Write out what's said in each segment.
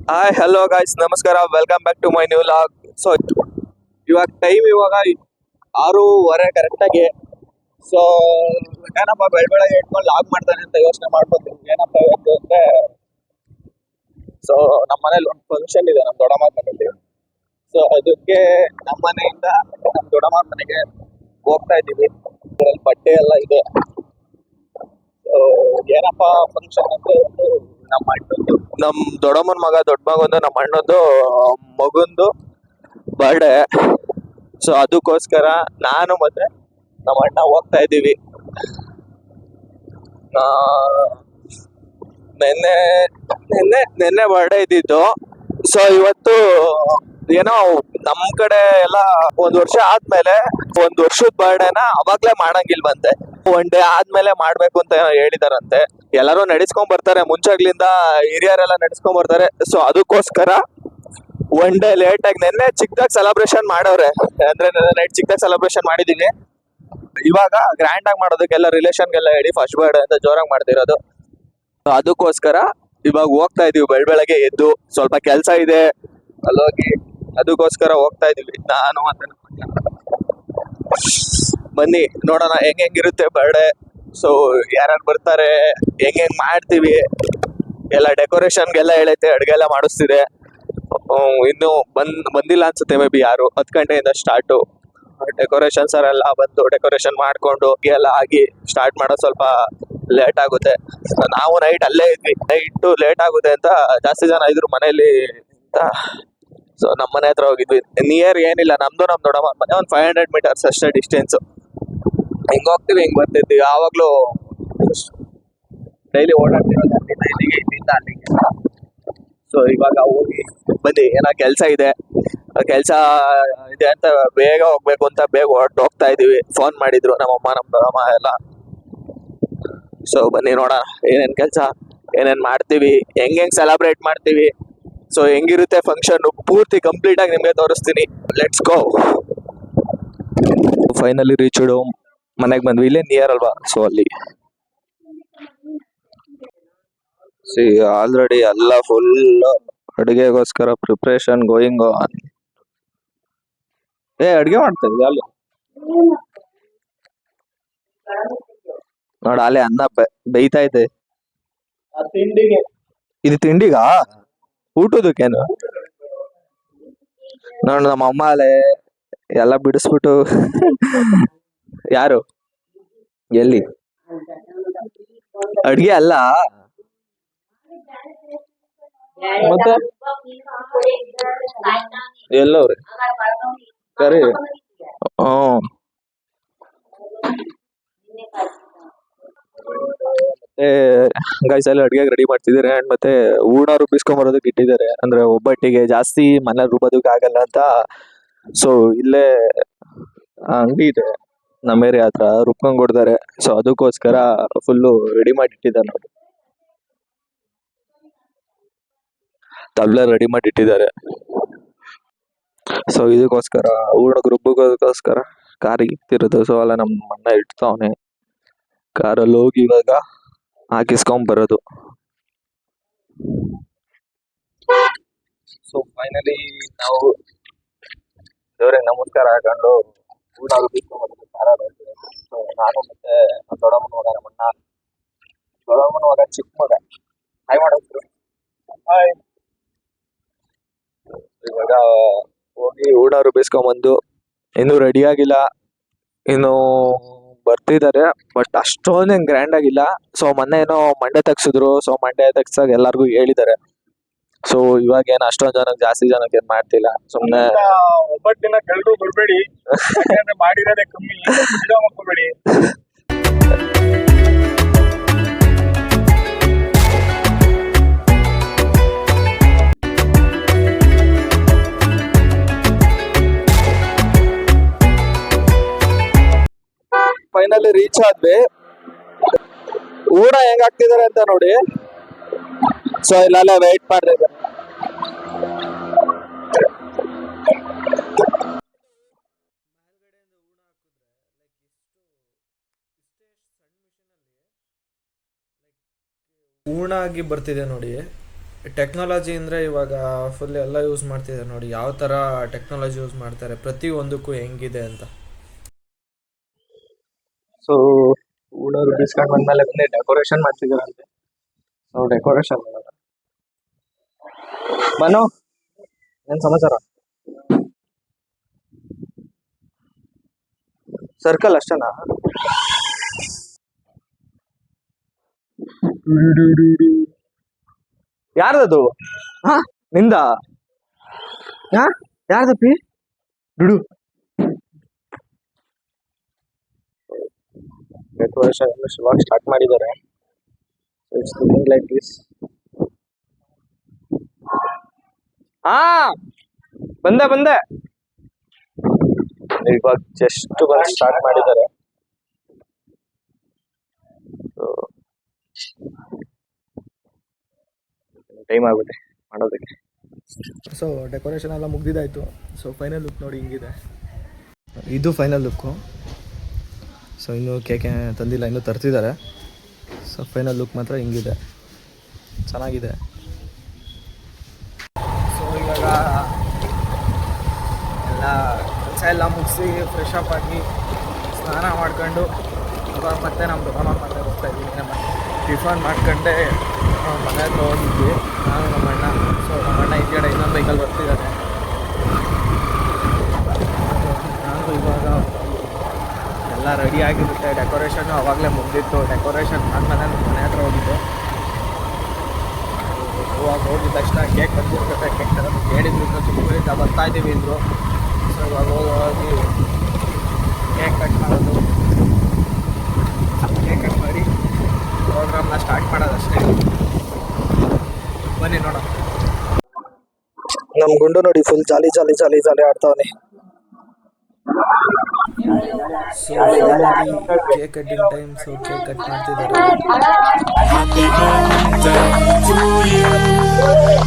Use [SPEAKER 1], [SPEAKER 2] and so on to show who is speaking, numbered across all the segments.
[SPEAKER 1] Hi hello guys, ನಮಸ್ಕಾರ, welcome back to my new log. So ಇವಾಗ time 6:30 ಕರೆಕ್ಟಾಗಿ. So ಏನಪ್ಪ ಬೆಳಗ್ಗೆ ಇಟ್ಕೊಂಡು ಲಾಗ್ ಮಾಡ್ತಾನೆ ಅಂತ ಯೋಚನೆ ಮಾಡ್ಬೋದು. ಏನಪ್ಪ ಇವತ್ತು ಅಂದ್ರೆ, ಸೊ ನಮ್ಮ ಮನೇಲಿ ಒಂದು ಫಂಕ್ಷನ್ ಇದೆ, ನಮ್ಮ ದೊಡ್ಡಮ್ಮ ಮನೇಲಿ. ಸೊ ಅದಕ್ಕೆ ನಮ್ಮ ಮನೆಯಿಂದ ನಮ್ಮ ದೊಡ್ಡಮ್ಮ ಮನೆಗೆ ಹೋಗ್ತಾ ಇದ್ದೀವಿ. ಬಟ್ಟೆ ಎಲ್ಲ ಇದೆ. ಸೊ ಏನಪ್ಪ ಫಂಕ್ಷನ್ ಅಂತ ಒಂದು ನಮ್ಮ ಅಣ್ಣಂದು, ನಮ್ಮ ದೊಡ್ಡಮ್ಮನ ಮಗ ದೊಡ್ಡ ಮಗಂದು, ನಮ್ಮ ಅಣ್ಣಂದು ಮಗಂದು ಬರ್ಡೇ. ಸೊ ಅದಕ್ಕೋಸ್ಕರ ನಾನು ಮತ್ತೆ ನಮ್ಮ ಅಣ್ಣ ಹೋಗ್ತಾ ಇದ್ದೀವಿ. ನಿನ್ನೆ ನಿನ್ನೆ ನಿನ್ನೆ ಬರ್ಡೇ ಇದ್ದಿದ್ದು. ಸೊ ಇವತ್ತು ಏನೋ ನಮ್ ಕಡೆ ಎಲ್ಲ 1 ವರ್ಷ ಆದ್ಮೇಲೆ 1 ವರ್ಷದ ಬರ್ಡೇನ ಅವಾಗ್ಲೇ ಮಾಡಂಗಿಲ್ವಂತೆ. 1 ಡೇ ಆದ್ಮೇಲೆ ಮಾಡ್ಬೇಕು ಅಂತ ಹೇಳಿದಾರಂತೆ. ಎಲ್ಲರೂ ನಡೆಸ್ಕೊಂಡ್ ಬರ್ತಾರೆ, ಮುಂಚಾಗ್ಲಿಂದ ಹಿರಿಯರೆಲ್ಲ ನಡೆಸ್ಕೊಂಡ್ ಬರ್ತಾರೆ. ಸೊ ಅದಕ್ಕೋಸ್ಕರ 1 ಡೇ ಲೇಟ್ ಆಗಿ ನಿನ್ನೆ ಚಿಕ್ಕದಾಗಿ ಸೆಲೆಬ್ರೇಷನ್ ಮಾಡವ್ರೆ. ಅಂದ್ರೆ ನೈಟ್ ಚಿಕ್ಕದಾಗಿ ಸೆಲೆಬ್ರೇಷನ್ ಮಾಡಿದೀವಿ. ಇವಾಗ ಗ್ರ್ಯಾಂಡ್ ಆಗಿ ಮಾಡೋದಕ್ಕೆಲ್ಲ ರಿಲೇಷನ್ಗೆಲ್ಲ ಹೇಳಿ ಫಸ್ಟ್ ಬರ್ಡೇ ಅಂತ ಜೋರಾಗಿ ಮಾಡ್ತಿರೋದು. ಅದಕ್ಕೋಸ್ಕರ ಇವಾಗ ಹೋಗ್ತಾ ಇದೀವಿ. ಬೆಳಗ್ಗೆ ಎದ್ದು ಸ್ವಲ್ಪ ಕೆಲ್ಸ ಇದೆ ಅಲ್ಲೋಗಿ, ಅದಕ್ಕೋಸ್ಕರ ಹೋಗ್ತಾ ಇದೀವಿ ನಾನು ಮತ್ತೆ ಬನ್ನಿ ನೋಡೋಣ ಹೆಂಗಿರುತ್ತೆ ಬರ್ಡೇ. ಸೊ ಯಾರ್ಯಾರು ಬರ್ತಾರೆ, ಹೆಂಗ್ ಮಾಡ್ತೀವಿ ಎಲ್ಲ, ಡೆಕೋರೇಷನ್ಗೆಲ್ಲ ಹೇಳೈತೆ, ಅಡ್ಗೆ ಎಲ್ಲ ಮಾಡಿಸ್ತಿದೆ. ಇನ್ನು ಬಂದಿಲ್ಲ ಅನ್ಸುತ್ತೆ, ಮೇ ಬಿ ಯಾರು. 10 ಗಂಟೆಯಿಂದ ಸ್ಟಾರ್ಟು ಡೆಕೋರೇಷನ್. ಸರ್ ಎಲ್ಲ ಬಂದು ಡೆಕೋರೇಷನ್ ಮಾಡ್ಕೊಂಡು ಎಲ್ಲ ಆಗಿ ಸ್ಟಾರ್ಟ್ ಮಾಡೋದು ಸ್ವಲ್ಪ ಲೇಟ್ ಆಗುತ್ತೆ. ನಾವು ನೈಟ್ ಅಲ್ಲೇ ಇದ್ವಿ. ನೈಟ್ ಲೇಟ್ ಆಗುತ್ತೆ ಅಂತ ಜಾಸ್ತಿ ಜನ ಇದ್ರು ಮನೇಲಿ ಅಂತ. ಸೊ ನಮ್ಮ ಮನೆ ಹತ್ರ ಹೋಗಿದ್ವಿ. ನಿಯರ್ ಏನಿಲ್ಲ, ನಮ್ದು ನಮ್ ದೊಡ್ಡಮ್ಮ ಮನೆ ಒಂದು 500 ಮೀಟರ್ಸ್ ಅಷ್ಟೇ ಡಿಸ್ಟೆನ್ಸ್. ಹಿಂಗ್ ಹೋಗ್ತೀವಿ, ಹಿಂಗ್ ಬರ್ತಿದ್ವಿ. ಯಾವಾಗ್ಲೂ ಡೈಲಿ ಓಡಾಡ್ತಿರೋದು ಇಲ್ಲಿಗೆ, ಇಲ್ಲಿಂದ ಅಲ್ಲಿಗೆ. ಸೊ ಇವಾಗ ಹೋಗಿ ಬನ್ನಿ, ಏನೋ ಕೆಲ್ಸ ಇದೆ, ಕೆಲ್ಸ ಇದೆ ಅಂತ ಬೇಗ ಹೋಗ್ಬೇಕು ಅಂತ ಬೇಗ ಹೋಗ್ತಾ ಇದೀವಿ. ಫೋನ್ ಮಾಡಿದ್ರು ನಮ್ಮಮ್ಮ ನಮ್ಮ ದೊಡ್ಡಮ್ಮ ಎಲ್ಲ. ಸೊ ಬನ್ನಿ ನೋಡೋಣ ಏನೇನ್ ಕೆಲ್ಸ, ಏನೇನ್ ಮಾಡ್ತೀವಿ, ಹೆಂಗ್ ಸೆಲೆಬ್ರೇಟ್ ಮಾಡ್ತೀವಿ. ಸೊ ಹೆಂಗಿರುತ್ತೆ ಫಂಕ್ಷನ್ ಪೂರ್ತಿ ಕಂಪ್ಲೀಟ್ ಆಗಿ ನಿಮ್ಗೆ ತೋರಿಸ್ತೀನಿ. Let's go. Finally reached home. ಮನೆಗೆ ಬಂದ್ವಿ, ಇಲ್ಲೇ ನಿಯರ್ ಅಲ್ವಾ, ಸೊ ಅಲ್ಲಿ. ಸಿ ಆಲ್ರೆಡಿ ಎಲ್ಲ ಫುಲ್ ಅಡುಗೆಗೋಸ್ಕರ ಪ್ರಿಪ್ರೇಷನ್ ಗೋಯಿಂಗ್ ಆನ್. ಅಡ್ಗೆ ಮಾಡ್ತಾ ಇದ್ವಿ ಅಲ್ಲಿ ನೋಡ, ಅಲ್ಲೇ ಅನ್ನ ಬೇಯ್ತಾ ಇದೆ. ಇದು ತಿಂಡಿಗಾ, ಊಟದಕ್ಕೇನು ನೋಡ. ನಮ್ಮ ಅಮ್ಮ ಅಲ್ಲೇ ಎಲ್ಲ ಬಿಡಿಸ್ಬಿಟ್ಟು ಯಾರು ಎಲ್ಲಿ ಅಡ್ಗೆ ಅಲ್ಲ ಮತ್ತೆ ಎಲ್ಲವ್ರಿ ಕರಿ. ಮತ್ತೆ ಗೈಸ್ ಎಲ್ಲ ಅಡ್ಗೆ ರೆಡಿ ಮಾಡ್ತಿದ್ದಾರೆ. ಅಂಡ್ ಮತ್ತೆ ಹೂರ್ಣ ರುಬ್ಬಿಸ್ಕೊಂಬರೋದಕ್ಕೆ ಇಟ್ಟಿದ್ದಾರೆ. ಅಂದ್ರೆ ಒಬ್ಬಟ್ಟಿಗೆ ಜಾಸ್ತಿ ಮನೇಲಿ ರುಬ್ಬೋದಕ್ಕೆ ಆಗಲ್ಲ ಅಂತ. ಸೊ ಇಲ್ಲೇ ಅಂಗಡಿ ಇದೆ ನಮ್ಮ ಏರಿಯಾ ಹತ್ರ, ರುಬ್ಕೊಂಡ್ ಕೊಡ್ತಾರೆ. ಸೊ ಅದಕ್ಕೋಸ್ಕರ ಫುಲ್ಲು ರೆಡಿ ಮಾಡಿ ಇಟ್ಟಿದ್ದಾರೆ ನೋಡಿ. ತಬ್ಲೆ ರೆಡಿ ಮಾಡಿ ಇಟ್ಟಿದ್ದಾರೆ. ಸೊ ಇದಕ್ಕೋಸ್ಕರ ಹೂರ್ಣಕ್ಕೆ ರುಬ್ಬೋದಕ್ಕೋಸ್ಕರ ಕಾರಿಗೆ ಇಕ್ತಿರೋದು. ಸೊ ಅಲ್ಲ ನಮ್ಮ ಅಣ್ಣ ಇಡ್ತಾವನೆ, ಕಾರಲ್ಲಿ ಹೋಗಿ ಇವಾಗ ಹಾಕಿಸ್ಕೊಂಡ್ ಬರೋದು. ಸೊ ಫೈನಲಿ ನಾವು ದೇವ್ರಿಗೆ ನಮಸ್ಕಾರ ಹಾಕೊಂಡು ಹೂರ್ಣ ರುಬ್ಬಿಸ್ಕೊಂಡ್ಬರೋದು ಖಾರ ಬರ್ತದೆ. ಸೊ ನಾನು ಮತ್ತೆ ನಮ್ಮ ದೊಡ್ಡಮ್ಮನ ಮಗ, ನಮ್ಮ ಅಣ್ಣ, ದೊಡ್ಡಮ್ಮನ ಮಗ ಚಿಕ್ಕ ಮಗ, ಹಾಯ್ ಮಾಡೋದು. ಹಾಯ್. ಇವಾಗ ಹೋಗಿ ಹೂರ್ಣ ರುಬ್ಬಿಸ್ಕೊಂಡ್ಬಂದು, ಇನ್ನೂ ರೆಡಿ ಆಗಿಲ್ಲ, ಇನ್ನು ಬರ್ತಿದ್ದಾರೆ. ಬಟ್ ಅಷ್ಟೊಂದೇನು ಗ್ರ್ಯಾಂಡ್ ಆಗಿಲ್ಲ. ಸೊ ಮೊನ್ನೆ ಏನೋ ಮಂಡೆ ತೆಗ್ಸಿದ್ರು. ಸೊ ಮಂಡೆ ತೆಗ್ಸಾಗ ಎಲ್ಲಾರ್ಗು ಹೇಳಿದ್ದಾರೆ. ಸೊ ಇವಾಗ ಏನು ಅಷ್ಟೊಂದ್ ಜನಕ್ಕೆ, ಜಾಸ್ತಿ ಜನಕ್ಕೆ ಏನ್ ಮಾಡ್ತಿಲ್ಲ. ಸುಮ್ನೆ
[SPEAKER 2] ಒಬ್ಬಟ್ಟಿನ ಕೆಳಗೂ ಬರ್ಬೇಡಿ, ಮಾಡಿರೋದೇ ಕಮ್ಮಿ, ವಿಡಿಯೋ ಮಾಡ್ಕೋಬೇಡಿ.
[SPEAKER 1] ಫೈನಲಿ ರೀಚ್ ಆದ್ವಿ. ಊಟ ಹೆಂಗ್ ಹಾಕ್ತಿದಾರೆ ಅಂತ ನೋಡಿ. ಸೊ ಇಲ್ಲೆಲ್ಲ ವೆಯ್ಟ್ ಮಾಡ್ತಿದ್ದಾರೆ.
[SPEAKER 3] ಹೂರ್ಣ ಆಗಿ ಬರ್ತಿದೆ ನೋಡಿ. ಟೆಕ್ನಾಲಜಿ ಅಂದರೆ ಇವಾಗ ಫುಲ್ ಎಲ್ಲ ಯೂಸ್ ಮಾಡ್ತಿದ್ದಾರೆ ನೋಡಿ, ಯಾವ ಥರ ಟೆಕ್ನಾಲಜಿ ಯೂಸ್ ಮಾಡ್ತಾರೆ ಪ್ರತಿಯೊಂದಕ್ಕೂ ಹೆಂಗಿದೆ ಅಂತ.
[SPEAKER 1] ಸೊ ಊಡೋರು ಬೀಸ್ಕೊಂಡು ಬಂದ್ಮೇಲೆ ಬಂದು ಡೆಕೋರೇಷನ್ ಮಾಡ್ತಿದಾರಂತೆ. ಸೊ ಡೆಕೋರೇಷನ್ ಮಾಡೋಣ. ಮನು, ಏನ್ ಸಮಾಚಾರ? ಸರ್ಕಲ್ ಅಷ್ಟೇನಾ? ಯಾರ್ದದು? ಹಾ, ನಿಂದ? ಹಾ, ಯಾರ್ದಪ್ಪಿ? ಡುಡು. ಡೆಕೋರೇಷನ್ ಇನ್ನು ಶುರುವಾಗಿ ಸ್ಟಾರ್ಟ್ ಮಾಡಿದ್ದಾರೆ. It's looking like this. ಹಾ, ಬಂದೆ. ಇವಾಗ ಜಸ್ಟ್ ಬಂದು ಸ್ಟಾರ್ಟ್ ಮಾಡಿದ್ದಾರೆ. ಟೈಮ್ ಆಗುತ್ತೆ ಮಾಡೋದಕ್ಕೆ.
[SPEAKER 3] ಸೊ ಡೆಕೋರೇಷನ್ ಎಲ್ಲ ಮುಗ್ದಿದ್ದಾಯಿತು. ಸೊ ಫೈನಲ್ ಲುಕ್ ನೋಡಿ ಹಿಂಗಿದೆ. ಇದು ಫೈನಲ್ ಲುಕ್ಕು. ಸೊ ಇನ್ನೂ ಕೇಕೆ ತಂದಿಲ್ಲ, ಇನ್ನೂ ತರ್ತಿದ್ದಾರೆ. ಸೊ ಫೈನಲ್ ಲುಕ್ ಮಾತ್ರ ಹಿಂಗಿದೆ, ಚೆನ್ನಾಗಿದೆ. ಸೊ ಇವಾಗ ಎಲ್ಲ ಕೆಲಸ ಎಲ್ಲ ಮುಗಿಸಿ ಫ್ರೆಶ್ ಅಪ್ ಆಗಿ ಸ್ನಾನ ಮಾಡ್ಕೊಂಡು ಇವಾಗ ಮತ್ತೆ ನಮ್ಮ ದುಕಾನ ಮತ್ತೆ ಹೋಗ್ತಾ ಇದ್ದೀವಿ. ನಮ್ಮ ಟಿಫನ್ ಮಾಡ್ಕೊಂಡೆ ಮನೆ ಹತ್ರ ಹೋಗಿದ್ವಿ ನಾನು ನಮ್ಮ ಅಣ್ಣ. ಸೊ ನಮ್ಮ ಅಣ್ಣ ಈ ಕಡೆ ಇನ್ನೊಂದು ಬೈಕಲ್ಲಿ ಬರ್ತಿದ್ದಾರೆ. ನಾನು ಇವಾಗ ಎಲ್ಲ ರೆಡಿ ಆಗಿರುತ್ತೆ. ಡೆಕೋರೇಷನ್ನು ಆವಾಗಲೇ ಮುಗಿದಿತ್ತು. ಡೆಕೋರೇಷನ್ ಆದಮೇಲೆ ನಮ್ಮ ಮನೆ ಹತ್ರ ಹೋಗಿದ್ದೆ. ಇವಾಗ ಹೋಗಿದ ತಕ್ಷಣ ಕೇಕ್ ಬಂದಿರ್ತದೆ. ಕೇಕ್ ತರೋದು ಕೇಳಿದ್ರು, ಚಿಕ್ಕೂರಿಂದ ಬರ್ತಾ ಇದ್ದೀವಿ ಅಂದರು. ಸೊ ಇವಾಗ ಹೋಗಿ ಕೇಕ್ ಕಟ್ ಮಾಡೋದು, ಕೇಕ್ ಕಟ್ ಮಾಡಿ ಪ್ರೋಗ್ರಾಮ್ನ ಸ್ಟಾರ್ಟ್ ಮಾಡೋದಷ್ಟೇ. ಬನ್ನಿ ನೋಡೋಣ.
[SPEAKER 1] ನಮ್ ಗುಂಡು ನೋಡಿ ಫುಲ್ ಜಾಲಿ ಆಡ್ತಾವನೆ.
[SPEAKER 3] So cake cutting time. So cake cut ಮಾಡ್ತಿದ್ದಾರೆ.
[SPEAKER 4] Happy birthday to you.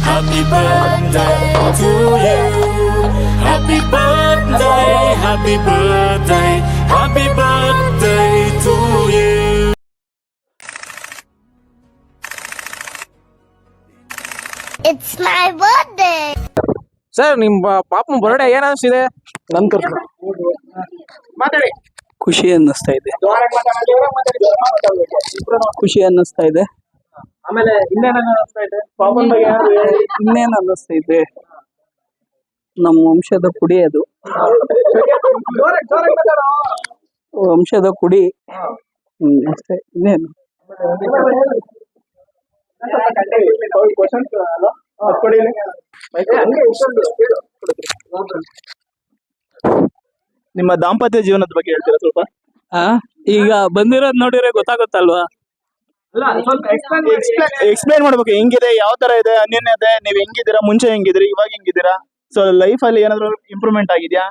[SPEAKER 4] Happy birthday to you. Happy birthday, happy birthday, happy birthday to you.
[SPEAKER 5] It's my birthday.
[SPEAKER 1] Sir, ನಿಮ್ ಪಾಪನ ಬರ್ಡೇ ಏನ್ ಅನಿಸ್ತಿದೆ? ನನ್
[SPEAKER 2] ಮಾತಾಡಿ.
[SPEAKER 6] ಖುಷಿ ಅನ್ನಿಸ್ತಾ ಇದೆ. ಖುಷಿ ಅನ್ನಿಸ್ತಾ ಇದೆ.
[SPEAKER 2] ಆಮೇಲೆ ಇನ್ನೇನು ಅನಿಸ್ತಾ ಇದೆ? ಪಾಪನ್ ಬಗ್ಗೆ ಏನಾದ್ರು ಹೇಳಿ.
[SPEAKER 6] ಇನ್ನೇನು ಅನ್ನಿಸ್ತಾ ಇದೆ? ನಮ್ಮ ವಂಶದ ಕುಡಿ ಅದು.
[SPEAKER 2] ಜೋರಾಗಿ ಮಾತಾಡು.
[SPEAKER 6] ವಂಶದ ಕುಡಿ. ಅಷ್ಟೇ, ಇನ್ನೇನು.
[SPEAKER 1] ನಿಮ್ಮ ದಾಂಪತ್ಯ ಜೀವನದ ಬಗ್ಗೆ ಹೇಳ್ತೀರಾ ಸ್ವಲ್ಪ?
[SPEAKER 6] ಈಗ ಬಂದಿರೋದ್ ನೋಡಿದ್ರೆ ಗೊತ್ತಾಗುತ್ತಲ್ವಾ?
[SPEAKER 1] ಎಕ್ಸ್ಪ್ಲೈನ್ ಮಾಡ್ಬೇಕು, ಹೆಂಗಿದೆ, ಯಾವ ತರ ಇದೆ ಅನ್ಯೋನ್ಯತೆ, ನೀವ್ ಹೆಂಗಿದ್ದೀರಾ, ಮುಂಚೆ ಹೆಂಗಿದ್ರಿ, ಇವಾಗ ಹೆಂಗಿದ್ದೀರಾ? ಸೊ ಲೈಫ್ ಅಲ್ಲಿ ಏನಾದ್ರು ಇಂಪ್ರೂವ್ಮೆಂಟ್ ಆಗಿದ್ಯಾ?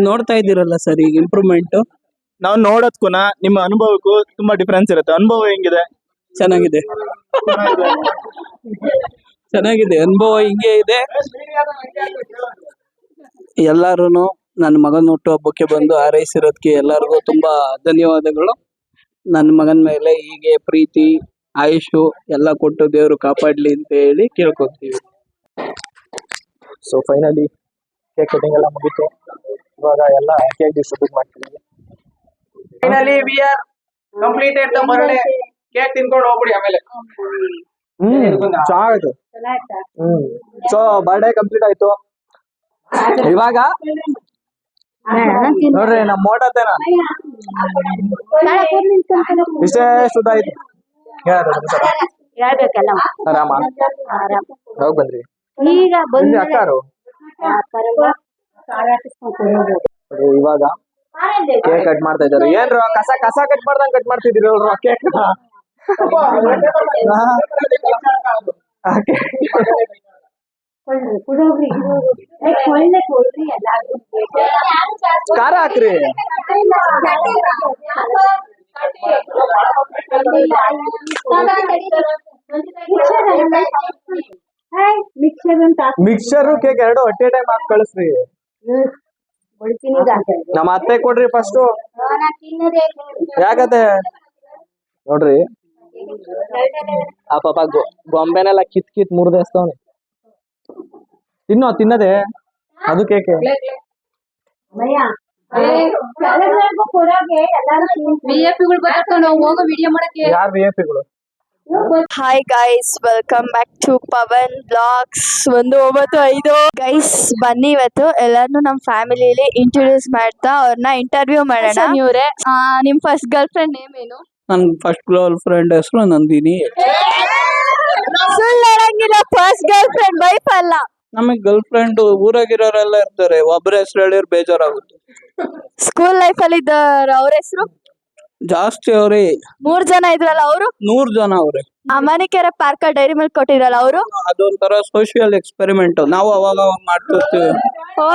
[SPEAKER 6] ನೋಡ್ತಾ ಇದ್ದೀರಲ್ಲ ಸರ್, ಈಗ ಇಂಪ್ರೂವ್ಮೆಂಟ್.
[SPEAKER 1] ನಾವು ನೋಡೋದ್ಕೂನ ನಿಮ್ಮ ಅನುಭವಕ್ಕೂ ತುಂಬಾ ಡಿಫ್ರೆನ್ಸ್ ಇರುತ್ತೆ. ಅನುಭವ ಹೆಂಗಿದೆ?
[SPEAKER 6] ಚೆನ್ನಾಗಿದೆ. ಚೆನ್ನಾಗಿದೆ, ಅನುಭವ ಹಿಂಗೆ ಇದೆ. ಎಲ್ಲಾರು ನನ್ನ ಮಗನ ಹುಟ್ಟುಹಬ್ಬಕ್ಕೆ ಬಂದು ಹಾರೈಸಿರೋದಕ್ಕೆ ಎಲ್ಲರಿಗೂ ತುಂಬಾ ಧನ್ಯವಾದಗಳು. ನನ್ನ ಮಗನ ಮೇಲೆ ಹೀಗೆ ಪ್ರೀತಿ, ಆಯುಷು ಎಲ್ಲ ಕೊಟ್ಟು ದೇವರು ಕಾಪಾಡ್ಲಿ ಅಂತ ಹೇಳಿ ಕೇಳ್ಕೊತೀವಿ.
[SPEAKER 1] ಸೊ ಫೈನಲಿ ಕೇಕ್ ಕಟಿಂಗ್ ಎಲ್ಲ ಮುಗೀತು. ಇವಾಗ ಎಲ್ಲ ಕೇಕ್ ಡಿಸ್ಟ್ರಿಬ್ಯೂಟ್ ಮಾಡ್ತಿದ್ದೀವಿ.
[SPEAKER 2] Finally we are completed the birthday. Cake ತಿನ್ಕೊಂಡು ಹೋಗ್ಬಿಡಿ ಆಮೇಲೆ.
[SPEAKER 1] ಚೆನ್ನಾಗಿತ್ತು. ಸೊ ಬರ್ಡೇ ಕಂಪ್ಲೀಟ್ ಆಯ್ತು. ಇವಾಗ ನೋಡ್ರಿ ನಮ್ಮ ಮೋಟತೇನ ಇಷ್ಟೇ ಶುದ್ಧ ಆಯ್ತು.
[SPEAKER 5] ಹೇಳ್ಬೇಕಲ್ಲ
[SPEAKER 1] ಆರಾಮ? ಹೋಗ್ ಬಂದ್ರಿ?
[SPEAKER 5] ಈಗ ಬಂದು
[SPEAKER 1] ಅಕ್ಕಾರು ಇವಾಗ ಕೇಕ್ ಕಟ್ ಮಾಡ್ತಾ ಇದ್ದಾರೆ. ಏನ್ರು ಕಸ ಕಟ್ ಮಾಡ್ದಂಗ್ ಕಟ್ ಮಾಡ್ತಿದ್ದೀರಿ ಕೇಕ್? ಖಾರ ಹಾಕ್ರಿ. ಮಿಕ್ಸರ್ ಕೇಕ್ ಎರಡು ಅಟ್ ಎ ಟೈಮ್ ಹಾಕಿ ಕಳಿಸ್ರಿ. ನಮ್ಮ ಅತ್ತೆ ಕೊಡ್ರಿ ಫಸ್ಟ್. ಯಾಕತ್ತೆ ನೋಡ್ರಿ,
[SPEAKER 3] ಆ ಪಾಪ ಗೊಂಬೆನೆಲ್ಲ ಕಿತ್ ಮುರಿದೇಸ್ತವನೆ. ತಿನ್ನೋದೇ ಅದು ಕೇಕೆ. ಯಾರು VIP ಗಳು?
[SPEAKER 7] Hi guys, welcome back to Pavan blogs 195. Guys ಬನ್ನಿ, ಇವತ್ತು ಎಲ್ಲಾರ್ನು ನಮ್ ಫ್ಯಾಮಿಲಿಲಿ ಇಂಟ್ರೊಡ್ಯೂಸ್ ಮಾಡ್ತಾ ಅವ್ರನ್ನ ಇಂಟರ್ವ್ಯೂ ಮಾಡೋಣ. ಇವ್ರೆ, ನಿಮ್ ಫಸ್ಟ್ ಗರ್ಲ್ ಫ್ರೆಂಡ್ ನೇಮ್ ಏನು?
[SPEAKER 6] ನನ್ನ ಫಸ್ಟ್ ಗರ್ಲ್ ಫ್ರೆಂಡ್ ಹೆಸರು ನಂದಿನಿ.
[SPEAKER 7] ಸುಳ್ಳು ಹೇಳಂಗಿಲ್ಲ, ಫಸ್ಟ್ ಗರ್ಲ್ ಫ್ರೆಂಡ್, ವೈಫ್ ಅಲ್ಲ.
[SPEAKER 6] ನಮಗ್ ಗರ್ಲ್ ಫ್ರೆಂಡ್ ಊರಾಗಿರೋರೆಲ್ಲ ಇರ್ತಾರೆ, ಒಬ್ಬರ ಹೆಸರು ಹೇಳಿದ್ರೆ ಬೇಜಾರಾಗುತ್ತೆ.
[SPEAKER 7] ಸ್ಕೂಲ್ ಲೈಫ್ ಅಲ್ಲಿ ಇದ್ದವ್ರ ಅವ್ರ ಹೆಸರು?
[SPEAKER 6] ಜಾಸ್ತಿ ಅವ್ರೆ,
[SPEAKER 7] 3 ಜನ ಇದ್ರಲ್ಲ ಅವರು?
[SPEAKER 6] 100 ಜನ ಅವ್ರೆ.
[SPEAKER 7] ಅಮಾನಿಕೆರೆ ಪಾರ್ಕ್ ಡೈರಿ ಮಿಲ್ಕ್ ಕೊಟ್ಟಿರಲ್ಲ ಅವರು?
[SPEAKER 6] ಅದೊಂಥರ ಸೋಷಿಯಲ್ ಎಕ್ಸ್ಪೆರಿಮೆಂಟ್, ನಾವು ಅವಾಗ ಮಾಡ್ತಿರ್ತೀವಿ.
[SPEAKER 7] ಓ,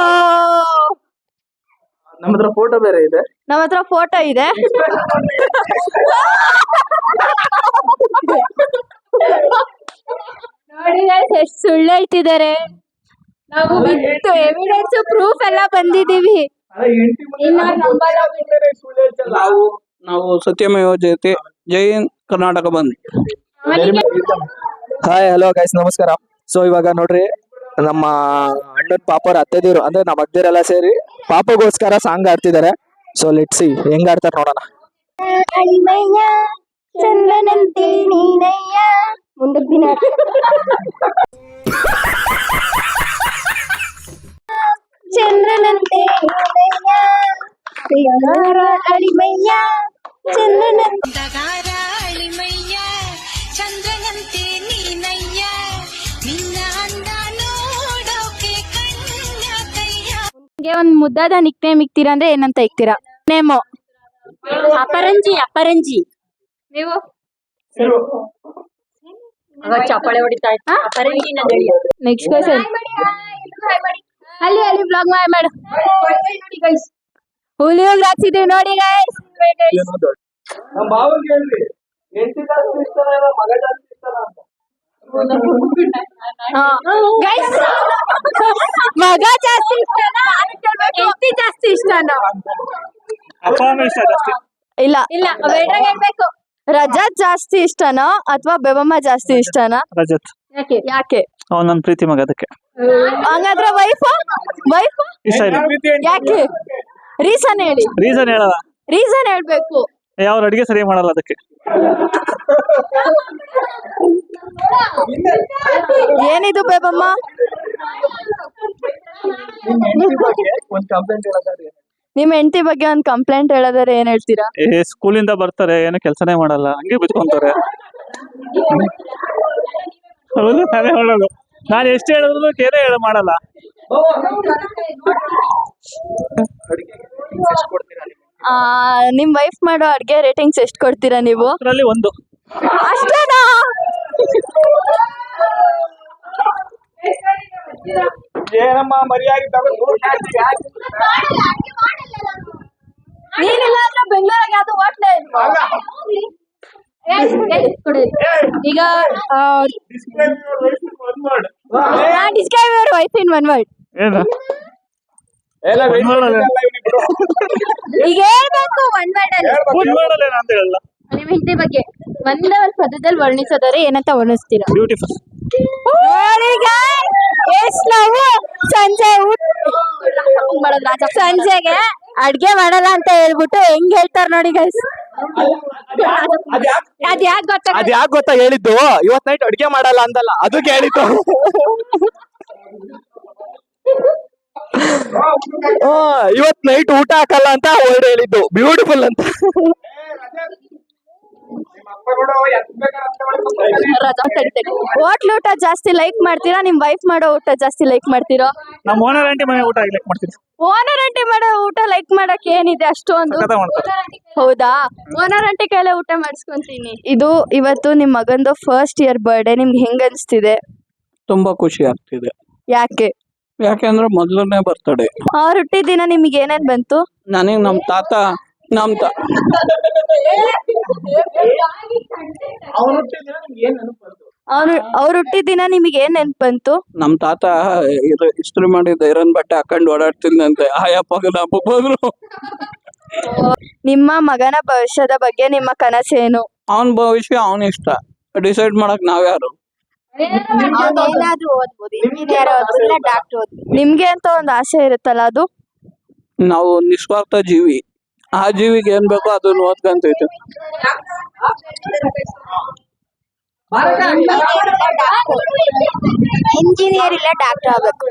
[SPEAKER 3] ನಮ್ಮ ಹತ್ರ ಫೋಟೋ ಬೇರೆ ಇದೆ.
[SPEAKER 7] ನಮ್ಮ ಹತ್ರ ಫೋಟೋ ಇದೆ. ನೋಡಿ ಎಷ್ಟು ಸುಳ್ಳು ಹೇಳ್ತಿದ್ದಾರೆ. ನಾವು ಬಿಟ್ಟು ಎವಿಡೆನ್ಸ್ ಪ್ರೂಫ್ ಎಲ್ಲ ಬಂದಿದೀವಿ.
[SPEAKER 6] ನಾವು ಸತ್ಯಮೇವ ಜಯತೆ, ಜೈ Hind, Karnataka bandh.
[SPEAKER 3] Hi, hello guys, ನಮಸ್ಕಾರ. ಸೊ ಇವಾಗ ನೋಡ್ರಿ, ನಮ್ಮ ಅಣ್ಣನ ಪಾಪರ ಅತ್ತೆದಿರು ಅಂದ್ರೆ ನಮ್ಮ ಅಗ್ದಿರೆಲ್ಲ ಸೇರಿ ಪಾಪಗೋಸ್ಕರ ಸಾಂಗ್ ಆಡ್ತಿದ್ದಾರೆ. ಸೊ ಲೆಟ್ಸ್ ಸಿ ಹೆಂಗ್ ಆಡ್ತಾರೆ ನೋಡೋಣ.
[SPEAKER 5] ಅಳಿಮಯ್ಯ ಚಂದ್ರನಂತೆ ನೀನಯ್ಯ. ಮುಂದಕ್ಕೆ ದಿನ ಚಂದ್ರನಂತೆ ನೀನಯ್ಯ, ಪ್ರಿಯನಾರ ಅಳಿಮಯ್ಯ ಚಂದ್ರನಂತೆ.
[SPEAKER 8] ದಗಾರ ಅಳಿಮಯ್ಯ ಚಂದ್ರನಂತೆ ನೀನಯ್ಯ, ನಿನ್ನ ಅಂದ ನೋಡೋಕೆ ಕಣ್ಣ ಕೈಯ.
[SPEAKER 7] ನಿಮ್ಗೆ ಒಂದ್ ಮುದ್ದಾದ ನಿಕ್ ನೇಮ್ ಇಕ್ತೀರಾ ಅಂದ್ರೆ ಏನಂತ ಇಕ್ತೀರಾ? ನೇಮು
[SPEAKER 5] ಅಪರಂಜಿ. ಅಪರಂಜಿ.
[SPEAKER 7] ನೀವು?
[SPEAKER 5] ಚಪ್ಪಾಳೆ ಹೊಡಿತಾ ಇತ್ತು. ಅಪರಂಜಿ
[SPEAKER 7] ನೆಕ್ಸ್ಟ್ ಕ್ವೆಶ್ಚನ್. ಅಲ್ಲಿ ಬ್ಲಾಗ್ ಮಾಡು. ಹುಲಿ ಹಾಕ್ಸಿದೀವಿ ನೋಡಿ ಗೈಸ್.
[SPEAKER 3] ನಮ್ಮ ಭಾವಗೆ ಹೇಳ್ರಿ, ಹೆಂಡತಿ ಜಾಸ್ತಿ ಇಷ್ಟನಾ ಇಲ್ಲ ಮಗ ಜಾಸ್ತಿ ಇಷ್ಟನಾ ಅಂತ.
[SPEAKER 7] ಗೈಸ್, ಮಗ ಜಾಸ್ತಿ ಇಷ್ಟನಾ ಹೆಂಡತಿ ಜಾಸ್ತಿ ಇಷ್ಟನಾ? ಇಲ್ಲ ಇಲ್ಲ, ಬೇಡ್ರಾಗ ಹೇಳ್ಬೇಕು. ರಜತ್ ಜಾಸ್ತಿ ಇಷ್ಟನಾ ಅಥವಾ ಬೆಬಮ್ಮ ಜಾಸ್ತಿ ಇಷ್ಟನಾ?
[SPEAKER 9] ರಜತ್.
[SPEAKER 7] ಯಾಕೆ?
[SPEAKER 9] ಅವ್ನು ನನ್ನ ಪ್ರೀತಿ ಮಗ, ಅದಕ್ಕೆ.
[SPEAKER 7] ಹಂಗಾದ್ರೆ ವೈಫ್
[SPEAKER 9] ಇಷ್ಟ ಇಲ್ಲ.
[SPEAKER 7] ಯಾಕೆ? ರೀಸನ್ ಹೇಳಿ.
[SPEAKER 9] ರೀಸನ್ ಹೇಳಲ್ಲ,
[SPEAKER 7] ರೀಸನ್ ಹೇಳ್ಬೇಕು.
[SPEAKER 9] ಯಾವ್ರ ಅಡಿಗೆ ಸರಿ ಮಾಡಲ್ಲ ಅದಕ್ಕೆ.
[SPEAKER 7] ಏನಿದು ಬೇಬಮ್ಮ?
[SPEAKER 3] ಒಂದ್ ಕಂಪ್ಲೇಂಟ್ ಹೇಳೋದಾದ್ರೆ
[SPEAKER 7] ನಿಮ್ ಹೆಂಡತಿ ಬಗ್ಗೆ ಒಂದ್ ಕಂಪ್ಲೇಂಟ್ ಹೇಳೋದಾರೆ ಏನ್ ಹೇಳ್ತೀರಾ?
[SPEAKER 9] ಸ್ಕೂಲಿಂದ ಬರ್ತಾರೆ, ಏನೋ ಕೆಲಸನೇ ಮಾಡಲ್ಲ, ಹಂಗೆ ಬಿತ್ಕೊಂತಾರೆ. ಹೌದು, ನಾನೇ ಹೇಳೋದು. ನಾನು ಎಷ್ಟು ಹೇಳಿದ್ರು ಕೇರೇ ಮಾಡಲ್ಲ.
[SPEAKER 7] ನಿಮ್ ವೈಫ್ ಮಾಡೋ ಅಡ್ಗೆ ರೇಟಿಂಗ್ಸ್ ಎಷ್ಟ್ ಕೊಡ್ತೀರಾ ನೀವು?
[SPEAKER 9] ಅದರಲ್ಲಿ 1.
[SPEAKER 7] ಅಷ್ಟೇನಾ?
[SPEAKER 3] ಏನಮ್ಮ ಮರ್ಯಾದೆ ತಗೊಂಡು
[SPEAKER 7] ನೀನಿಲ್ಲ ಅಂದ್ರೆ ಬೆಂಗಳೂರಾಗ ಯಾವ್ದು ಹೋಟ್ಲೇ ಇಲ್ವಾ? ಈಗ describe your wife in 1 word.
[SPEAKER 9] ಏನು
[SPEAKER 3] ಎಲ್ಲ
[SPEAKER 7] ಈಗ ಹೇಳ್ಬೇಕು 1 ವರ್ಡ್ ಅಲ್ಲಿ.
[SPEAKER 9] ಮಾಡಲ್ಲ ಅಂತ ಹೇಳಲ್ಲ.
[SPEAKER 7] ನಿಮ್ ಹೆಂಡತಿ ಬಗ್ಗೆ ಒಂದೇ ಒಂದ್ ಪದದಲ್ಲಿ ವರ್ಣಿಸೋದಾರೆ ಏನಂತ ವರ್ಣಿಸ್ತೀರಾ?
[SPEAKER 9] ಬ್ಯೂಟಿಫುಲ್.
[SPEAKER 7] ಸಂಜೆಗೆ ಅಡ್ಗೆ ಮಾಡಲ್ಲ ಅಂತ ಹೇಳ್ಬಿಟ್ಟು ಹೆಂಗ್ ಹೇಳ್ತಾರ ನೋಡಿ ಗೈಸ್. ಅದ್ ಯಾಕೆ ಗೊತ್ತಾ?
[SPEAKER 3] ಅದ್ ಯಾಕೆ ಗೊತ್ತಾ ಹೇಳಿದ್ದು? ಇವತ್ ನೈಟ್ ಅಡ್ಗೆ ಮಾಡಲ್ಲ ಅಂತಲ್ಲ, ಅದಕ್ಕೆ ಹೇಳಿದ್ದು. ಇವತ್ ನೈಟ್ ಊಟ ಹಾಕಲ್ಲ ಅಂತ ವರ್ಡ್ ಹೇಳಿದ್ದು, ಬ್ಯೂಟಿಫುಲ್ ಅಂತ.
[SPEAKER 7] ಹೋಟ್ಲ್ ಊಟ ಜಾಸ್ತಿ ಲೈಕ್ ಮಾಡ್ತೀರಾ ನಿಮ್ ವೈಫ್ ಮಾಡೋ ಊಟ ಜಾಸ್ತಿ ಲೈಕ್ ಮಾಡ್ತೀರಾ?
[SPEAKER 9] ನಮ್ಮ ಓನರ್ ಆಂಟಿ ಮನೆ ಊಟ ಲೈಕ್ ಮಾಡ್ತೀನಿ.
[SPEAKER 7] ಓನರ್ ಆಂಟಿ ಮಾಡೋ ಊಟ ಲೈಕ್ ಮಾಡಕ್ ಏನಿದೆ ಅಷ್ಟೊಂದು?
[SPEAKER 9] ಸಖತ್ತಾಗಿ ಮಾಡ್ತಾರೆ.
[SPEAKER 7] ಹೌದಾ? ಓನರ್ ಆಂಟಿ ಕೈಲೇ ಊಟ ಮಾಡಿಸ್ಕೊಂತೀನಿ. ಇದು ಇವತ್ತು ನಿಮ್ ಮಗಂದು ಫಸ್ಟ್ ಇಯರ್ ಬರ್ಡೇ, ನಿಮ್ಗೆ ಹೆಂಗ್ ಅನ್ಸ್ತಿದೆ?
[SPEAKER 6] ತುಂಬಾ ಖುಷಿ ಆಗ್ತಿದೆ.
[SPEAKER 7] ಯಾಕೆ?
[SPEAKER 6] ಯಾಕೆಂದ್ರೆ ಮೊದಲನೇ ಬರ್ತಡೇ.
[SPEAKER 7] ಅವ್ರ ಹುಟ್ಟಿದ ದಿನ ನಿಮ್ಗೆ ಏನೇನ್ ಬಂತು?
[SPEAKER 6] ನನಗೆ ನಮ್ಮ ತಾತ
[SPEAKER 7] ಅವ್ರ ಹುಟ್ಟಿದ ದಿನ ನಿಮಗೆ ಏನ್ ನೆನ್ಪ್ ಬಂತು?
[SPEAKER 6] ನಮ್ ತಾತ ಇಸ್ತ್ರಿ ಮಾಡಿದ ಐರನ್ ಬಟ್ಟೆ ಹಾಕೊಂಡು ಓಡಾಡ್ತಿದ್ದಂತೆ. ಆಯಪ್ಪ ಬಂದ್ರು.
[SPEAKER 7] ನಿಮ್ಮ ಮಗನ ಭವಿಷ್ಯದ ಬಗ್ಗೆ ನಿಮ್ಮ ಕನಸೇನು?
[SPEAKER 6] ಅವನ ಭವಿಷ್ಯ ಅವನ ಇಷ್ಟ, ಡಿಸೈಡ್ ಮಾಡಕ್ ನಾವ್ಯಾರು?
[SPEAKER 7] ಏನಾದ್ರೂ ಓದ್ಬೋದು, ಇಂಜಿನಿಯರ್ ಓದ್ಬೋದು, ಇಲ್ಲ ಡಾಕ್ಟರ್ ಓದ್ಬೋದು. ನಿಮ್ಗೆ ಅಂತ ಒಂದು ಆಸೆ ಇರುತ್ತಲ್ಲ, ಅದು?
[SPEAKER 6] ನಾವು ನಿಸ್ವಾರ್ಥ ಜೀವಿ, ಆ ಜೀವಿಗೆ ಏನ್ ಬೇಕೋ ಅದನ್ನ ಓದ್ಕೊಂತೈತೆ.
[SPEAKER 7] ಇಂಜಿನಿಯರ್ ಇಲ್ಲ ಡಾಕ್ಟರ್ ಆಗ್ಬೇಕು.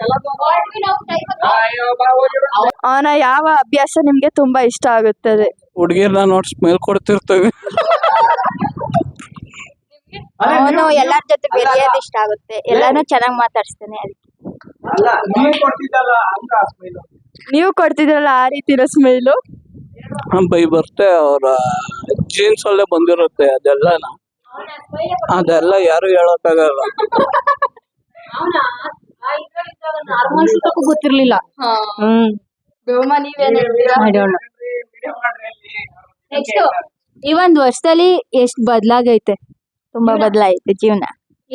[SPEAKER 7] ಅವನ ಯಾವ ಅಭ್ಯಾಸ ನಿಮ್ಗೆ ತುಂಬಾ ಇಷ್ಟ ಆಗುತ್ತದೆ?
[SPEAKER 6] ಹುಡುಗಿರ್ನ ನೋಡಿ ಸ್ಮೈಲ್ ಕೊಡ್ತಿರ್ತೇವೆ.
[SPEAKER 7] ಅವನು ಎಲ್ಲಾರ ಜೊತೆ ಬೆರೆಯೋದು ಇಷ್ಟ ಆಗುತ್ತೆ, ಎಲ್ಲಾನು ಚೆನ್ನಾಗಿ ಮಾತಾಡ್ಸ್ತಾನೆ. ನೀವು ಕೊಡ್ತಿದ್ರಲ್ಲ ಆ ರೀತಿಯ ಸ್ಮೈಲು?
[SPEAKER 6] ಬೈ ಬರ್ತೆ ಅವ್ರ ಜೀನ್ಸ್ ಅಲ್ಲೇ ಬಂದಿರುತ್ತೆ ಅದೆಲ್ಲ ಯಾರು ಹೇಳಕ್ಕಾಗಲ್ಲ.
[SPEAKER 5] ಗೊತ್ತಿರ್ಲಿಲ್ಲ.
[SPEAKER 7] ನೀವೇನ್ ಹೇಳ್ತೀರಾ?
[SPEAKER 5] ನೆಕ್ಸ್ಟ್ ಈ ಒಂದ್ ವರ್ಷದಲ್ಲಿ ಎಷ್ಟ್ ಬದ್ಲಾಗೈತೆ?
[SPEAKER 7] ತುಂಬಾ ಬದಲಾಯ್ತು ಜೀವನ.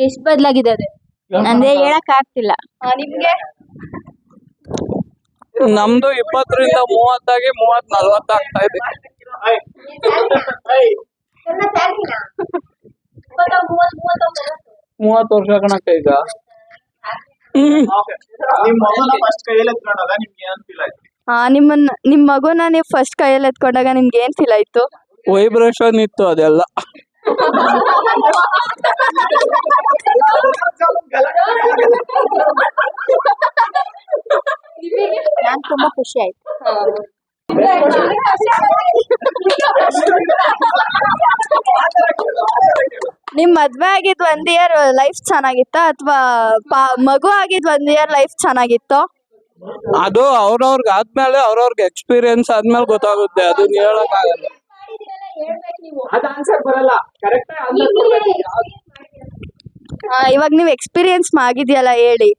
[SPEAKER 5] ಎಷ್ಟ್ ಬದ್ಲಾಗಿದೆ ಅದು?
[SPEAKER 7] ಅಂದ್ರೆ ಹೇಳಕ್ ಆಗ್ತಿಲ್ಲ. ನಿಮ್ಗೆ?
[SPEAKER 6] ನಮ್ದು 20ರಿಂದ 30 ಆಗಿ 30-40 ಆಗ್ತಾ ಇದೆ. 30 ವರ್ಷ ಕಣಕ್ಕ ಈಗ.
[SPEAKER 7] ನಿಮ್ ಮಗುನ ನೀವು ಫಸ್ಟ್ ಕೈಯಲ್ಲಿ ಎತ್ಕೊಂಡಾಗ ನಿಮ್ಗೆ ಏನ್ ಫೀಲ್ ಆಯ್ತು?
[SPEAKER 6] ವೈಬ್ರೇಷನ್ ಇತ್ತು ಅದೆಲ್ಲ.
[SPEAKER 5] ನಾನ್ ತುಂಬಾ ಖುಷಿ ಆಯ್ತು.
[SPEAKER 7] ನಿಮ್ ಮದ್ವೆ ಆಗಿದ್ 1 ಇಯರ್ ಲೈಫ್ ಚೆನ್ನಾಗಿತ್ತ ಅಥವಾ ಮಗು ಆಗಿದ್ 1 ಇಯರ್ ಲೈಫ್ ಚೆನ್ನಾಗಿತ್ತು?
[SPEAKER 6] ಅದು ಅವ್ರವ್ರಿಗೆ ಆದ್ಮೇಲೆ ಅವ್ರವ್ರಿಗೆ ಎಕ್ಸ್ಪೀರಿಯನ್ಸ್ ಆದ್ಮೇಲೆ ಗೊತ್ತಾಗುತ್ತೆ, ಅದನ್ನ ಹೇಳಕ್ ಆಗಲ್ಲ.
[SPEAKER 2] ಅದ ಆನ್ಸರ್ ಬರಲ್ಲ, ಕರೆಕ್ಟ್
[SPEAKER 7] ಇವಾಗ ನೀವ್ ಎಕ್ಸ್ಪೀರಿಯನ್ಸ್ ಆಗಿದ್ಯಲ್ಲ, ಹೇಳಿ.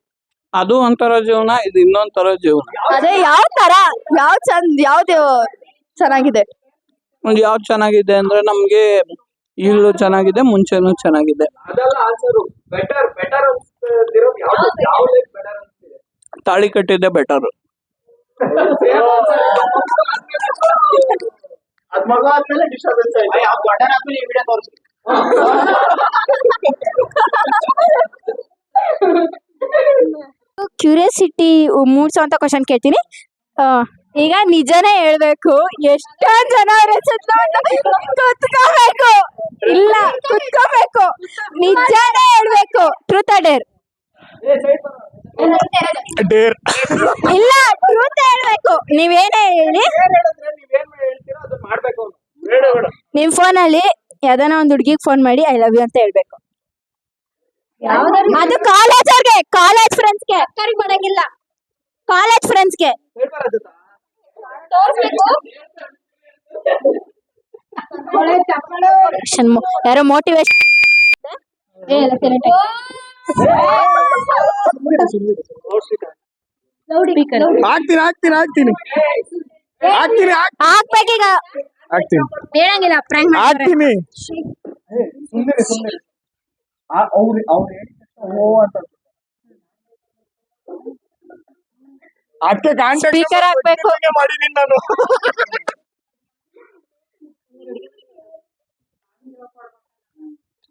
[SPEAKER 6] ಅದು ಒಂಥರ ಜೀವನ, ಇದು ಇನ್ನೊಂಥರ ಜೀವನ.
[SPEAKER 7] ಅದೇ ಯಾವ ತರ, ಯಾವ್ದು ಚೆನ್ನಾಗಿದೆ?
[SPEAKER 6] ಯಾವ್ದು ಚೆನ್ನಾಗಿದೆ ಅಂದ್ರೆ ನಮ್ಗೆ ಈಗಲೂ ಚೆನ್ನಾಗಿದೆ, ಮುಂಚೆನೂ ಚೆನ್ನಾಗಿದೆ.
[SPEAKER 2] ಅದಲ್ಲ ಆನ್ಸರ್. ಬೆಟರ್ ಅನ್ಸ್ತಿರೋದು ಯಾವ್ದು? ಯಾವ ಲೈಫ್ ಬೆಟರ್ ಅನ್ಸ್ತಿದೆ?
[SPEAKER 6] ತಾಳಿ ಕಟ್ಟಿದ್ದೆ ಬೆಟರ್.
[SPEAKER 2] ಅದ್ ಮಗು ಆದ್ಮೇಲೆ ಡಿಸ್ಟರ್ಬೆನ್ಸ್ ಆಯ್ತು. ಯಾವ ದೊಡ್ಡನ ಆದ್ಮೇಲೆ ಈ ವಿಡಿಯೋ ತೋರಿಸಿ.
[SPEAKER 5] ಕ್ಯೂರಿಯಾಸಿಟಿ ಮೂಡ್ಸೋಂತ ಕ್ವಶನ್ ಕೇಳ್ತೀನಿ.
[SPEAKER 7] ಈಗ ನಿಜನೇ ಹೇಳ್ಬೇಕು. ಎಷ್ಟೊಂದ್ ಜನ ಕುತ್ಕೋಬೇಕು, ಇಲ್ಲ ಕುತ್ಕೋಬೇಕು, ನಿಜನೇ ಹೇಳ್ಬೇಕು. Truth Deere?
[SPEAKER 6] ಡೇರ್.
[SPEAKER 7] ಇಲ್ಲ, ಟ್ರೂತ್ ಹೇಳ್ಬೇಕು. ನೀವೇನೇ ಹೇಳಿ, ನಿಮ್ ಫೋನ್ ಅಲ್ಲಿ ಯಾವ್ದಾನ ಒಂದ್ ಹುಡ್ಗಿಗ್ ಫೋನ್ ಮಾಡಿ ಐ ಲವ್ ಯು ಅಂತ ಹೇಳ್ಬೇಕು. ಅದು ಕಾಲೇಜ್ ಫ್ರೆಂಡ್ಸ್ಗೆ ಮಾಡಂಗಿಲ್ಲ, ಕಾಲೇಜ್ ಫ್ರೆಂಡ್ಸ್ಗೆ ಯಾರೋ ಮೋಟಿವೇಶನ್.
[SPEAKER 6] ಹಾಕ್ತೀನಿ
[SPEAKER 7] ಹಾಕ್ಬೇಕೀಗ, ಹೇಳಂಗಿಲ್ಲ. ಪ್ರ್ಯಾಂಕ್
[SPEAKER 6] ಹಾಕ್ತೀನಿ.
[SPEAKER 7] ಸ್ಪೀಕರ್ ಹಾಕ್ಬೇಕು.
[SPEAKER 6] ಮಾಡಿದೀನಿ ನಾನು.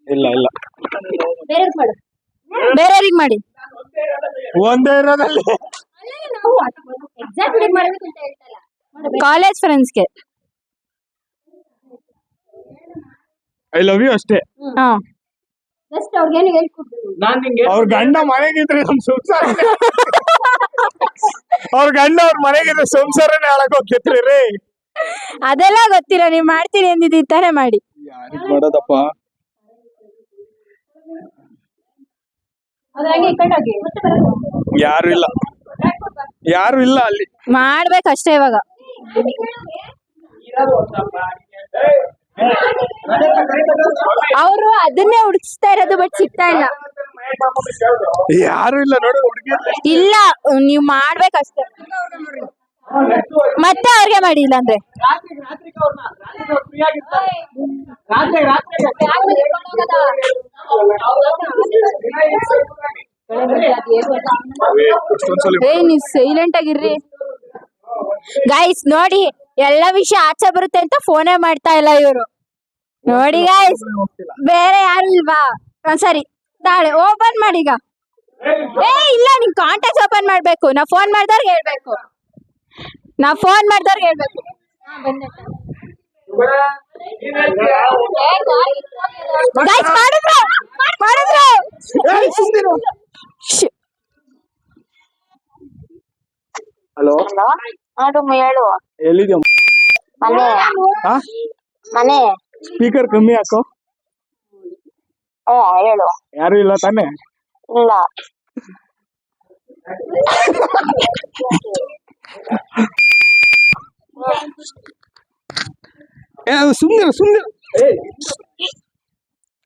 [SPEAKER 6] ಇಲ್ಲ
[SPEAKER 7] ಬೇರೆಯವ್ರಿಗೆ ಮಾಡಿ.
[SPEAKER 6] ಒಂದೇ ಇರೋದಲ್ಲಿ
[SPEAKER 7] ಕಾಲೇಜ್ ಫ್ರೆಂಡ್ಸ್ಗೆ
[SPEAKER 6] ಐ ಲವ್ ಯು ಅಷ್ಟೇ.
[SPEAKER 2] ನಾನ್ ನಿಂಗೆ
[SPEAKER 6] ಅವ್ರ ಗಂಡ ಮನೆಗಿದ್ರೆ ನಮ್ ಸಂಸಾರ, ಅವ್ರ ಗಂಡ ಅವ್ರ ಮನೆಗಿದ್ರೆ ಸಂಸಾರನೇ ಹೇಳಕ್ ಹೋಗ್ತಿತ್ರಿ ರೀ.
[SPEAKER 7] ಅದೆಲ್ಲ ಗೊತ್ತಿಲ್ಲ, ನೀವ್ ಮಾಡ್ತೀನಿ ಅಂದಿದ್ದು ತಾನೇ ಮಾಡಿ.
[SPEAKER 6] ಯಾರಿಗ್ ಮಾಡೋದಪ್ಪ? ಯಾರು ಇಲ್ಲ ಅಲ್ಲಿ.
[SPEAKER 7] ಮಾಡ್ಬೇಕಷ್ಟೇ ಇವಾಗ. ಅವರು ಅದನ್ನೇ ಹುಡುಕ್ಸ್ತಾ ಇರೋದು, ಬಟ್ ಸಿಗ್ತಾ ಇಲ್ಲ.
[SPEAKER 6] ಯಾರು ಇಲ್ಲ ನೋಡಿ ಹುಡುಗಿ.
[SPEAKER 7] ಇಲ್ಲ, ನೀವ್ ಮಾಡ್ಬೇಕಷ್ಟೇ. ಮತ್ತೆ ಅವ್ರಿಗೆ ಮಾಡಿ, ಇಲ್ಲ ಅಂದ್ರೆ ನೀವ್ ಸೈಲೆಂಟ್ ಆಗಿರ್ರಿ. ಗೈಸ್ ನೋಡಿ, ಎಲ್ಲ ವಿಷಯ ಆಚೆ ಬರುತ್ತೆ ಅಂತ ಫೋನೇ ಮಾಡ್ತಾ ಇಲ್ಲ ಇವರು.
[SPEAKER 5] ನೋಡಿ ಗೈಸ್, ಬೇರೆ ಯಾರು ಇಲ್ವಾ? ಸರಿ ತಾಳೆ ಓಪನ್ ಮಾಡೀಗ. ಇಲ್ಲ, ನಿನ್ ಕಾಂಟ್ಯಾಕ್ಟ್ ಓಪನ್ ಮಾಡ್ಬೇಕು. ನಾ ಫೋನ್ ಮಾಡ್ದವ್ರಿಗೆ ಹೇಳ್ಬೇಕು. ಗೈಸ್ ಮಾಡಿದ್ರು.
[SPEAKER 6] ಹಲೋ,
[SPEAKER 7] ಹೇಳು.
[SPEAKER 6] ಎಲ್ಲಿದ್ಯಾ?
[SPEAKER 7] ಮನೆ
[SPEAKER 6] ಹಾ,
[SPEAKER 7] ಮನೆ.
[SPEAKER 6] ಸ್ಪೀಕರ್ ಕಮ್ಮಿ ಹಾಕೋ.
[SPEAKER 7] ಹೇಳು.
[SPEAKER 6] ಯಾರು ಇಲ್ಲ ತಾನೆ?
[SPEAKER 7] ಇಲ್ಲ.
[SPEAKER 6] ಸುಮ್ನೆ.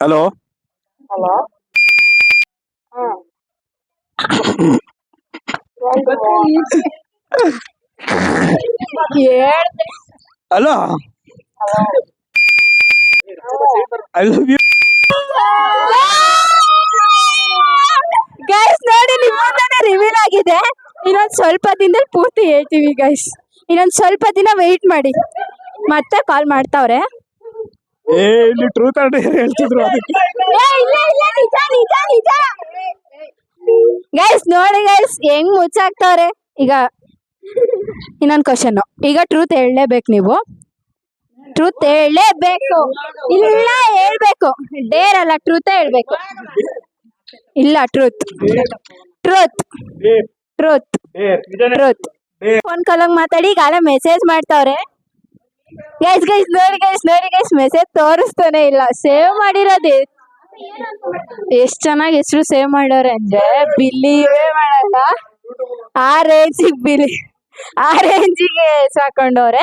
[SPEAKER 6] Hello,
[SPEAKER 7] hello.
[SPEAKER 6] Hello, I love you.
[SPEAKER 5] Guys ನೋಡಿ, ನಿಮ್ಮಂತಾನೆ ರಿವೀಲ್ ಆಗಿದೆ. ಇನ್ನೊಂದ್ ಸ್ವಲ್ಪ ದಿನದಲ್ಲಿ ಪೂರ್ತಿ ಹೇಳ್ತೀವಿ ಗೈಸ್. ಇನ್ನೊಂದ್ ಸ್ವಲ್ಪ ದಿನ ವೆಯ್ಟ್ ಮಾಡಿ. ಮತ್ತೆ ಕಾಲ್ ಮಾಡ್ತಾವ್ರೆ.
[SPEAKER 6] ಇಲ್ಲಿ ಟ್ರೂತ್ ಆರ್ ಡೇರ್ ಹೇಳ್ತಿದ್ರು ಅದಕ್ಕೆ.
[SPEAKER 5] ನಿಜ. ಗೈಸ್ ನೋಡಿ ಗೈಸ್, ಹೆಂಗ್ ಮುಚ್ಚಾಕ್ತಾವ್ರೆ. ಈಗ ಇನ್ನೊಂದ್ ಕ್ವಶನ್. ಈಗ ಟ್ರೂತ್ ಹೇಳಲೇಬೇಕು ನೀವು. ಟ್ರೂತ್ ಹೇಳಲೇಬೇಕು. ಇಲ್ಲ, ಹೇಳ್ಬೇಕು. ಡೇರ್ ಅಲ್ಲ, ಟ್ರೂತ್ ಹೇಳ್ಬೇಕು. ಇಲ್ಲ, ಟ್ರೂತ್. ಫೋನ್ ಕಾಲಾಗ ಮಾತಾಡಿ. ಈಗ ಮೆಸೇಜ್ ಮಾಡ್ತಾವ್ರೆ. ಗೈಸ್ ನೋಡಿ ಗೈಸ್, ಮೆಸೇಜ್ ತೋರಿಸ್ತಾನೆ ಇಲ್ಲ. ಸೇವ್ ಮಾಡಿರೋದು ಎಷ್ಟ್ ಚೆನ್ನಾಗಿ ಹೆಸರು ಸೇವ್ ಮಾಡವ್ರೆ ಅಂದ್ರೆ ಬಿಲೀವೇ ಮಾಡಲ್ಲ. ಆ ರೇಂಜಿಗೆ ಹೆಸರು ಹಾಕೊಂಡವ್ರೆ.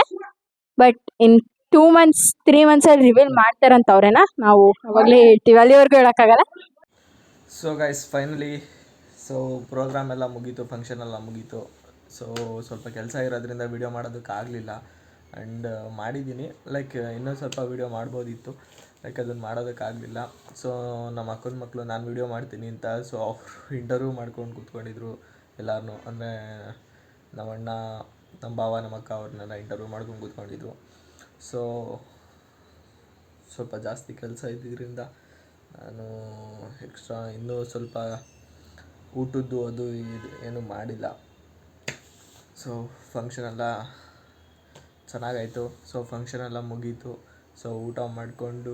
[SPEAKER 5] ಬಟ್ ಇನ್ 2 months 3 months ಅಲ್ಲಿ ರಿವೀಲ್ ಮಾಡ್ತಾರಂತವ್ರೇನಾ. ನಾವು ಅವಾಗಲೇ ಹೇಳ್ತೀವಿ, ಅಲ್ಲಿವರೆಗೂ ಹೇಳಕ್ಕಾಗಲ್ಲ.
[SPEAKER 3] ಸೊ ಗೈಸ್, ಫೈನಲಿ ಪ್ರೋಗ್ರಾಮ್ ಎಲ್ಲ ಮುಗೀತು, ಫಂಕ್ಷನ್ ಎಲ್ಲ ಮುಗೀತು. ಸೊ ಸ್ವಲ್ಪ ಕೆಲಸ ಇರೋದ್ರಿಂದ ವಿಡಿಯೋ ಮಾಡೋದಕ್ಕಾಗಲಿಲ್ಲ. ಆ್ಯಂಡ್ ಮಾಡಿದ್ದೀನಿ, ಇನ್ನೂ ಸ್ವಲ್ಪ ವೀಡಿಯೋ ಮಾಡ್ಬೋದಿತ್ತು. ಅದನ್ನು ಮಾಡೋದಕ್ಕಾಗಲಿಲ್ಲ. ಸೊ ನಮ್ಮ ಅಕ್ಕನ ಮಕ್ಕಳು ನಾನು ವೀಡಿಯೋ ಮಾಡ್ತೀನಿ ಅಂತ ಅವರು ಇಂಟರ್ವ್ಯೂ ಮಾಡ್ಕೊಂಡು ಕೂತ್ಕೊಂಡಿದ್ರು ಎಲ್ಲರೂ. ಅಂದರೆ ನಮ್ಮ ಅಣ್ಣ, ನಮ್ಮ ಭಾವ, ನಮ್ಮ ಅಕ್ಕ ಅವ್ರನ್ನೆಲ್ಲ ಇಂಟರ್ವ್ಯೂ ಮಾಡ್ಕೊಂಡು ಕೂತ್ಕೊಂಡಿದ್ರು. ಸೊ ಸ್ವಲ್ಪ ಜಾಸ್ತಿ ಕೆಲಸ ಇದ್ದಿದ್ದರಿಂದ ನಾನು ಎಕ್ಸ್ಟ್ರಾ ಇನ್ನೂ ಸ್ವಲ್ಪ ಊಟದ್ದು ಅದು ಇದು ಏನೂ ಮಾಡಿಲ್ಲ. ಸೊ ಫಂಕ್ಷನೆಲ್ಲ ಚೆನ್ನಾಗಾಯಿತು. ಸೊ ಫಂಕ್ಷನೆಲ್ಲ ಮುಗೀತು. ಸೊ ಊಟ ಮಾಡಿಕೊಂಡು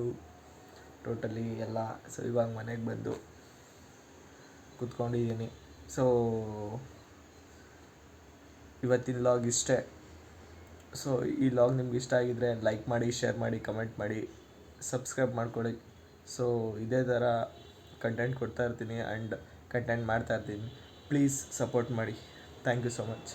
[SPEAKER 3] ಟೋಟಲಿ ಎಲ್ಲ ಇವಾಗ ಮನೆಗೆ ಬಂದು ಕೂತ್ಕೊಂಡಿದ್ದೀನಿ. ಸೊ ಇವತ್ತಿನ ಲಾಗ್ ಇಷ್ಟೇ. ಸೊ ಈ ಲಾಗ್ ನಿಮ್ಗೆ ಇಷ್ಟ ಆಗಿದ್ದರೆ ಲೈಕ್ ಮಾಡಿ, ಶೇರ್ ಮಾಡಿ, ಕಮೆಂಟ್ ಮಾಡಿ, ಸಬ್ಸ್ಕ್ರೈಬ್ ಮಾಡ್ಕೊಳ್ಳಿ. ಸೊ ಇದೇ ಥರ ಕಂಟೆಂಟ್ ಕೊಡ್ತಾಯಿರ್ತೀನಿ ಆ್ಯಂಡ್ ಕಂಟೆಂಟ್ ಮಾಡ್ತಾಯಿರ್ತೀನಿ. ಪ್ಲೀಸ್ ಸಪೋರ್ಟ್ ಮಾಡಿ. Thank you so much.